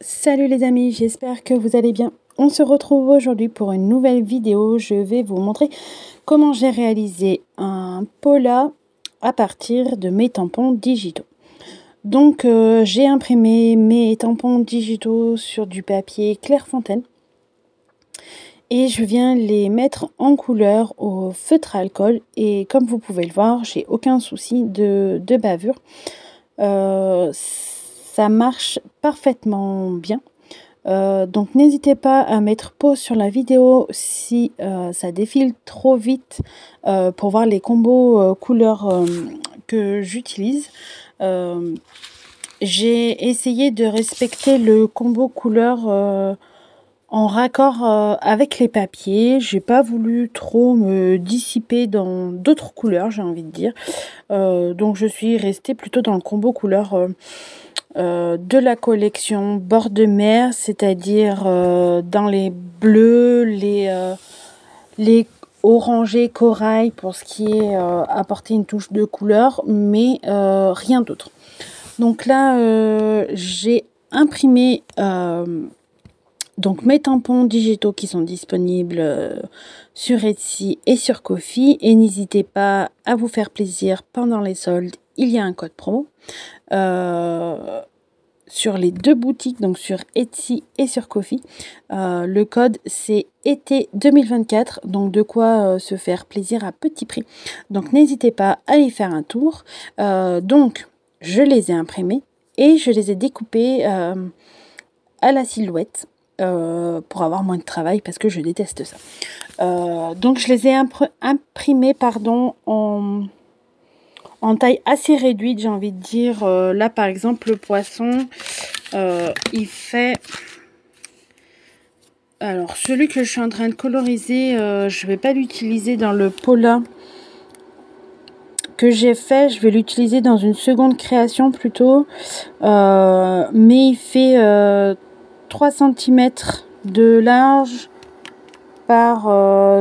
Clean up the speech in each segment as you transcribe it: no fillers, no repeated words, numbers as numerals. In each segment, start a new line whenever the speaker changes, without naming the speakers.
Salut les amis, j'espère que vous allez bien. On se retrouve aujourd'hui pour une nouvelle vidéo. Je vais vous montrer comment j'ai réalisé un Pola à partir de mes tampons digitaux. Donc j'ai imprimé mes tampons digitaux sur du papier Clairefontaine et je viens les mettre en couleur au feutre à alcool, et comme vous pouvez le voir, j'ai aucun souci de bavure. Ça marche parfaitement bien. Donc n'hésitez pas à mettre pause sur la vidéo si ça défile trop vite pour voir les combos couleurs que j'utilise. J'ai essayé de respecter le combo couleur en raccord avec les papiers. J'ai pas voulu trop me dissiper dans d'autres couleurs, j'ai envie de dire. Donc je suis restée plutôt dans le combo couleur de la collection bord de mer, c'est-à-dire dans les bleus, les orangés corail pour ce qui est apporter une touche de couleur, mais rien d'autre. Donc là j'ai imprimé donc mes tampons digitaux qui sont disponibles sur Etsy et sur Ko-fi, et n'hésitez pas à vous faire plaisir pendant les soldes. Il y a un code promo sur les deux boutiques, donc sur Etsy et sur Ko-fi. Le code c'est été 2024, donc de quoi se faire plaisir à petit prix. Donc n'hésitez pas à y faire un tour. Donc je les ai imprimés et je les ai découpés à la silhouette pour avoir moins de travail, parce que je déteste ça. Donc je les ai imprimés en taille assez réduite, j'ai envie de dire. Là par exemple le poisson il fait, alors celui que je suis en train de coloriser, je vais pas l'utiliser dans le Pola que j'ai fait, je vais l'utiliser dans une seconde création plutôt, mais il fait 3 cm de large par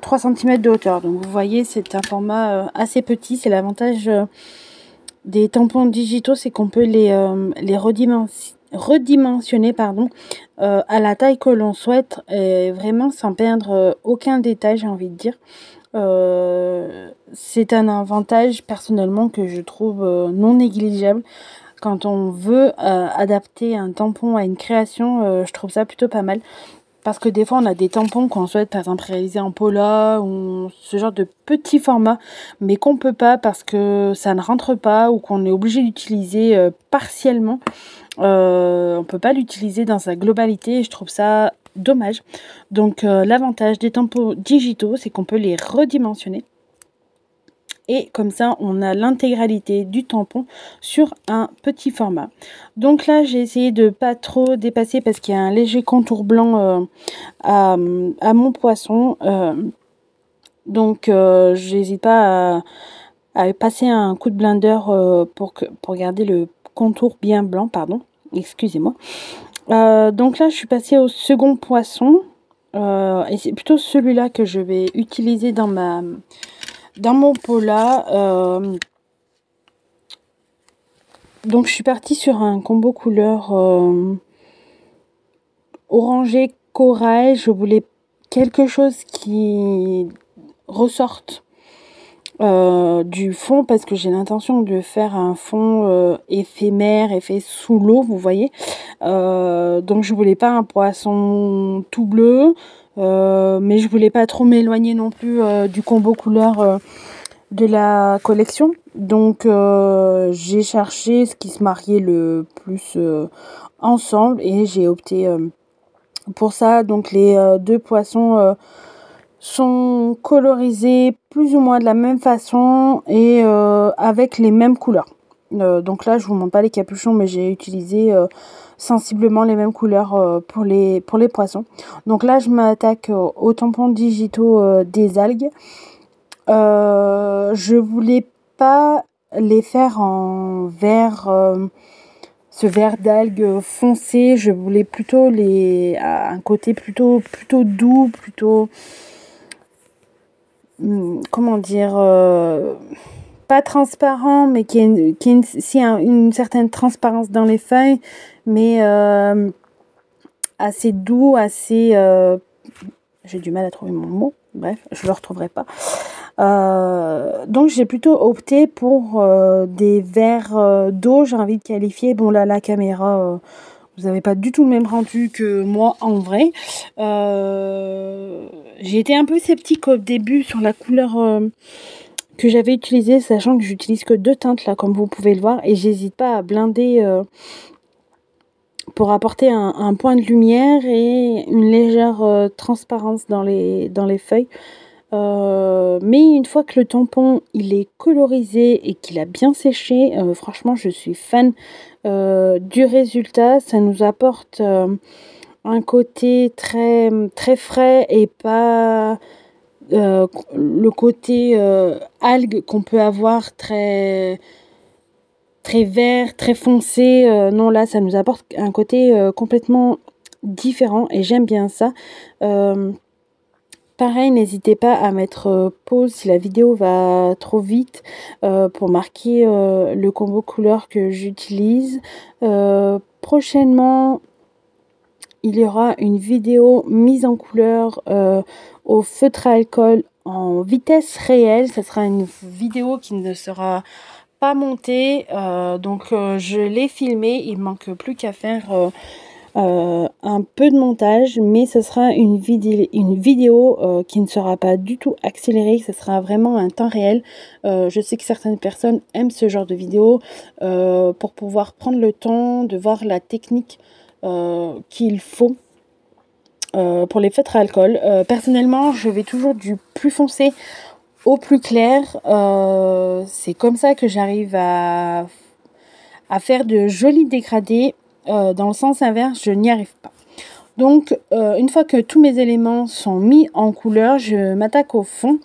3 cm de hauteur. Donc vous voyez, c'est un format assez petit. C'est l'avantage des tampons digitaux, c'est qu'on peut les redimensionner à la taille que l'on souhaite, et vraiment sans perdre aucun détail, j'ai envie de dire. C'est un avantage personnellement que je trouve non négligeable. Quand on veut adapter un tampon à une création, je trouve ça plutôt pas mal. Parce que des fois, on a des tampons qu'on souhaite, par exemple, réaliser en Pola ou ce genre de petits formats, mais qu'on peut pas parce que ça ne rentre pas, ou qu'on est obligé d'utiliser partiellement. On peut pas l'utiliser dans sa globalité, et je trouve ça dommage. Donc, l'avantage des tampons digitaux, c'est qu'on peut les redimensionner. Et comme ça, on a l'intégralité du tampon sur un petit format. Donc là, j'ai essayé de pas trop dépasser parce qu'il y a un léger contour blanc à mon poisson. Donc, j'hésite pas à passer un coup de blender pour garder le contour bien blanc, pardon. Excusez-moi. Donc là, je suis passée au second poisson. Et c'est plutôt celui-là que je vais utiliser dans mon Pola. Donc je suis partie sur un combo couleur orangé corail. Je voulais quelque chose qui ressorte du fond, parce que j'ai l'intention de faire un fond éphémère, effet sous l'eau, vous voyez. Donc je voulais pas un poisson tout bleu, mais je voulais pas trop m'éloigner non plus du combo couleur de la collection. Donc j'ai cherché ce qui se mariait le plus ensemble, et j'ai opté pour ça. Donc les deux poissons sont colorisés plus ou moins de la même façon et avec les mêmes couleurs. Donc là je vous montre pas les capuchons, mais j'ai utilisé sensiblement les mêmes couleurs pour les poissons. Donc là je m'attaque aux tampons digitaux des algues. Je voulais pas les faire en vert, ce vert d'algues foncé. Je voulais plutôt un côté plutôt doux, plutôt comment dire, pas transparent, mais une certaine transparence dans les feuilles, mais assez doux, assez... j'ai du mal à trouver mon mot, bref, je le retrouverai pas. Donc j'ai plutôt opté pour des verres d'eau, j'ai envie de qualifier. Bon là, la caméra, vous n'avez pas du tout le même rendu que moi en vrai. J'ai été un peu sceptique au début sur la couleur que j'avais utilisée, sachant que j'utilise que 2 teintes là, comme vous pouvez le voir, et j'hésite pas à blinder pour apporter un point de lumière et une légère transparence dans les feuilles. Mais une fois que le tampon il est colorisé et qu'il a bien séché, franchement je suis fan du résultat. Ça nous apporte un côté très, très frais et pas le côté algue qu'on peut avoir très, très vert, très foncé. Non, là ça nous apporte un côté complètement différent et j'aime bien ça. Pareil, n'hésitez pas à mettre pause si la vidéo va trop vite pour marquer le combo couleur que j'utilise. Prochainement, il y aura une vidéo mise en couleur au feutre à alcool en vitesse réelle. Ce sera une vidéo qui ne sera pas montée. Donc je l'ai filmée, il manque plus qu'à faire... un peu de montage, mais ce sera une vidéo qui ne sera pas du tout accélérée, ce sera vraiment un temps réel. Je sais que certaines personnes aiment ce genre de vidéo pour pouvoir prendre le temps de voir la technique qu'il faut pour les feutres à alcool. Personnellement, je vais toujours du plus foncé au plus clair. C'est comme ça que j'arrive à faire de jolis dégradés. Dans le sens inverse, je n'y arrive pas. Donc, une fois que tous mes éléments sont mis en couleur, je m'attaque au fond.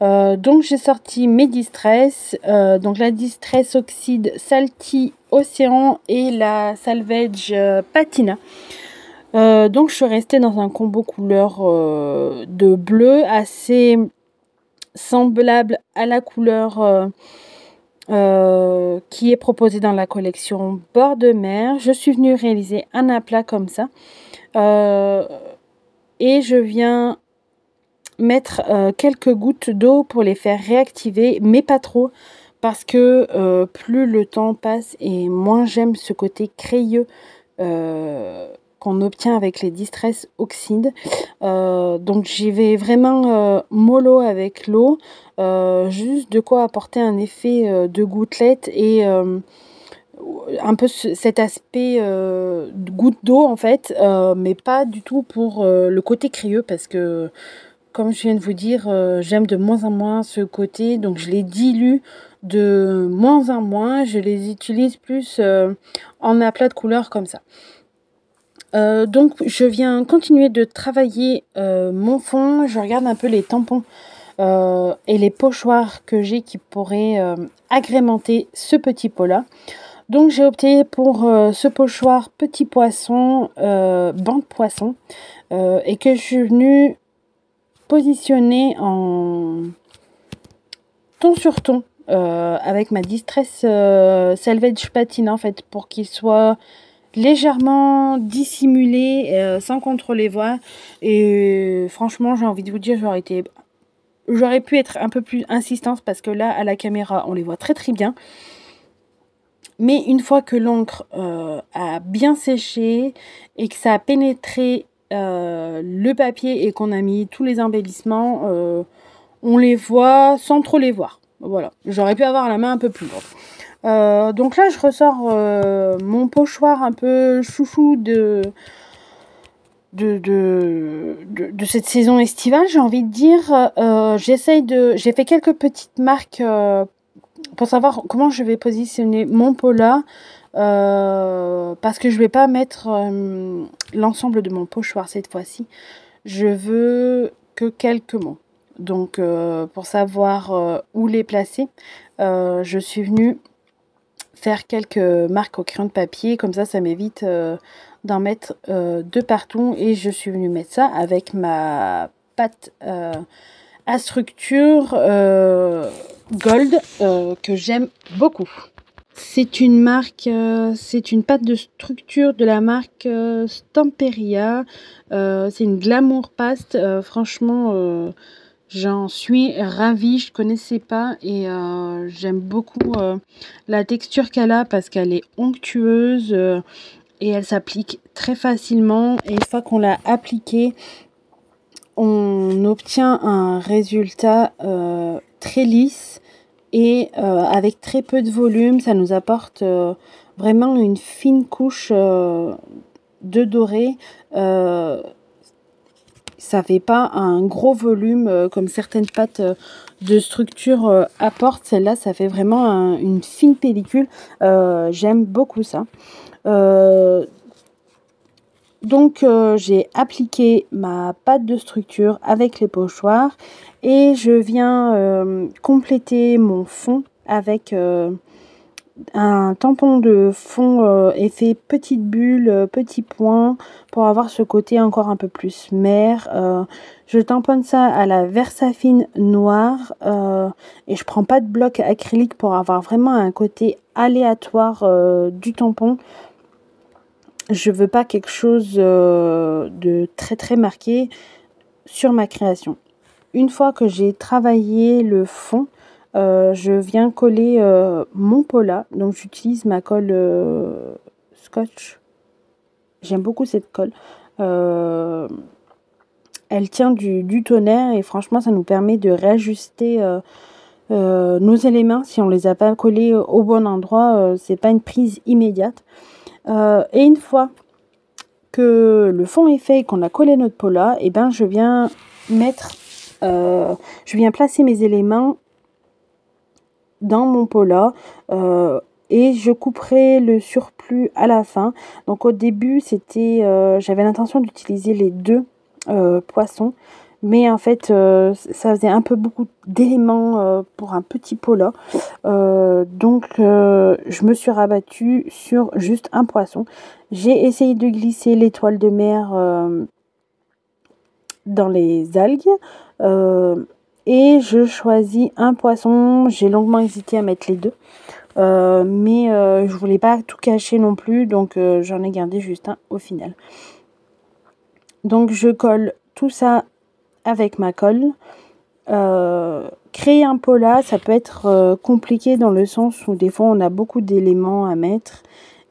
Donc, j'ai sorti mes Distress. Donc, la Distress Oxide Salty Océan et la Salvage Patina. Donc, je suis restée dans un combo couleur de bleu assez semblable à la couleur... qui est proposé dans la collection bord de mer. Je suis venue réaliser un aplat comme ça et je viens mettre quelques gouttes d'eau pour les faire réactiver, mais pas trop, parce que plus le temps passe et moins j'aime ce côté crayeux qu'on obtient avec les Distress Oxide. Donc j'y vais vraiment mollo avec l'eau, juste de quoi apporter un effet de gouttelette et un peu cet aspect de goutte d'eau en fait, mais pas du tout pour le côté crayeux, parce que comme je viens de vous dire, j'aime de moins en moins ce côté, donc je les dilue de moins en moins, je les utilise plus en aplat de couleurs comme ça. Donc je viens continuer de travailler mon fond. Je regarde un peu les tampons et les pochoirs que j'ai qui pourraient agrémenter ce petit pot là. Donc j'ai opté pour ce pochoir petit poisson, banc de poisson, et que je suis venue positionner en ton sur ton avec ma Distress Salvage Patina en fait, pour qu'il soit légèrement dissimulé sans contrôler voix. Et franchement j'ai envie de vous dire, j'aurais pu être un peu plus insistante, parce que là à la caméra on les voit très très bien, mais une fois que l'encre a bien séché et que ça a pénétré le papier et qu'on a mis tous les embellissements, on les voit sans trop les voir. Voilà, j'aurais pu avoir la main un peu plus lourde. Donc là je ressors mon pochoir un peu chouchou de cette saison estivale, j'ai envie de dire. J'ai fait quelques petites marques pour savoir comment je vais positionner mon pot là, parce que je vais pas mettre l'ensemble de mon pochoir cette fois-ci. Je veux que quelques mots. Donc pour savoir où les placer, je suis venue faire quelques marques au crayon de papier, comme ça m'évite d'en mettre de partout, et je suis venue mettre ça avec ma pâte à structure Gold que j'aime beaucoup. C'est une marque, c'est une pâte de structure de la marque Stamperia. C'est une glamour paste. Franchement, j'en suis ravie. Je connaissais pas et j'aime beaucoup la texture qu'elle a parce qu'elle est onctueuse et elle s'applique très facilement. Et une fois qu'on l'a appliquée, on obtient un résultat très lisse et avec très peu de volume. Ça nous apporte vraiment une fine couche de doré. Ça fait pas un gros volume comme certaines pâtes de structure apportent. Celle-là, ça fait vraiment une fine pellicule. J'aime beaucoup ça. Donc j'ai appliqué ma pâte de structure avec les pochoirs et je viens compléter mon fond avec un tampon de fond effet petite bulle, petit point pour avoir ce côté encore un peu plus mer. Je tamponne ça à la Versafine noire et je prends pas de bloc acrylique pour avoir vraiment un côté aléatoire du tampon. Je veux pas quelque chose de très très marqué sur ma création. Une fois que j'ai travaillé le fond, je viens coller mon Pola. Donc j'utilise ma colle Scotch. J'aime beaucoup cette colle. Elle tient du tonnerre et franchement ça nous permet de réajuster nos éléments. Si on les a pas collés au bon endroit, c'est pas une prise immédiate. Et une fois que le fond est fait et qu'on a collé notre Pola, et ben je viens placer mes éléments dans mon Pola et je couperai le surplus à la fin. Donc au début j'avais l'intention d'utiliser les deux poissons, mais en fait ça faisait un peu beaucoup d'éléments pour un petit Pola. Donc je me suis rabattue sur juste un poisson. J'ai essayé de glisser l'étoile de mer dans les algues et je choisis un poisson. J'ai longuement hésité à mettre les deux, mais je voulais pas tout cacher non plus, donc j'en ai gardé juste un au final. Donc je colle tout ça avec ma colle. Créer un Pola, ça peut être compliqué dans le sens où des fois on a beaucoup d'éléments à mettre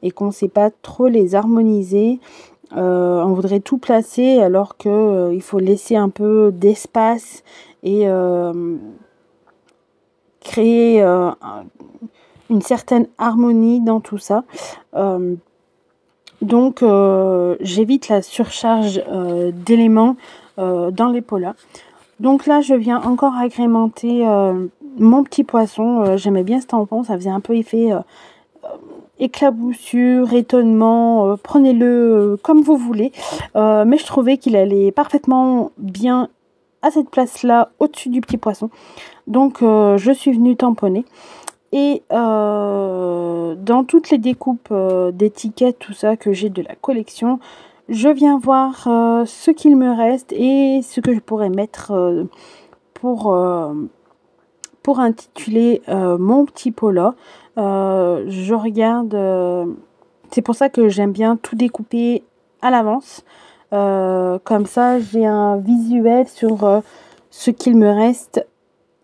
et qu'on ne sait pas trop les harmoniser. On voudrait tout placer alors que il faut laisser un peu d'espace et créer une certaine harmonie dans tout ça. Donc j'évite la surcharge d'éléments dans les Polas. Donc là, je viens encore agrémenter mon petit poisson. J'aimais bien ce tampon, ça faisait un peu effet éclaboussure, étonnement. Prenez-le comme vous voulez. Mais je trouvais qu'il allait parfaitement bien à cette place-là, au-dessus du petit poisson. Donc, je suis venue tamponner. Et dans toutes les découpes d'étiquettes, tout ça que j'ai de la collection, je viens voir ce qu'il me reste et ce que je pourrais mettre pour intituler mon petit Pola. Je regarde, c'est pour ça que j'aime bien tout découper à l'avance. Comme ça, j'ai un visuel sur ce qu'il me reste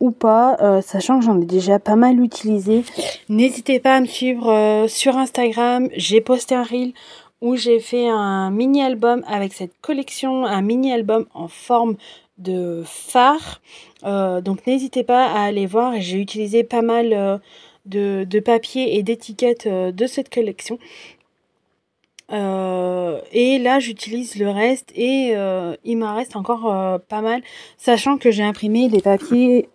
ou pas, sachant que j'en ai déjà pas mal utilisé. N'hésitez pas à me suivre sur Instagram. J'ai posté un reel où j'ai fait un mini-album avec cette collection, un mini-album en forme de phare. Donc n'hésitez pas à aller voir. J'ai utilisé pas mal de papier et d'étiquettes de cette collection. Et là j'utilise le reste et il m'en reste encore pas mal, sachant que j'ai imprimé les papiers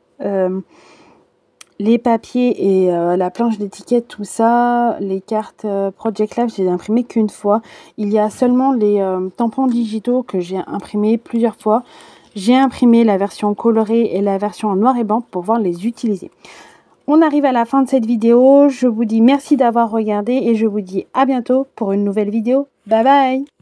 et la planche d'étiquette, tout ça, les cartes Project Lab, je les ai imprimées qu'une fois. Il y a seulement les tampons digitaux que j'ai imprimés plusieurs fois. J'ai imprimé la version colorée et la version en noir et blanc pour pouvoir les utiliser. On arrive à la fin de cette vidéo. Je vous dis merci d'avoir regardé et je vous dis à bientôt pour une nouvelle vidéo. Bye bye!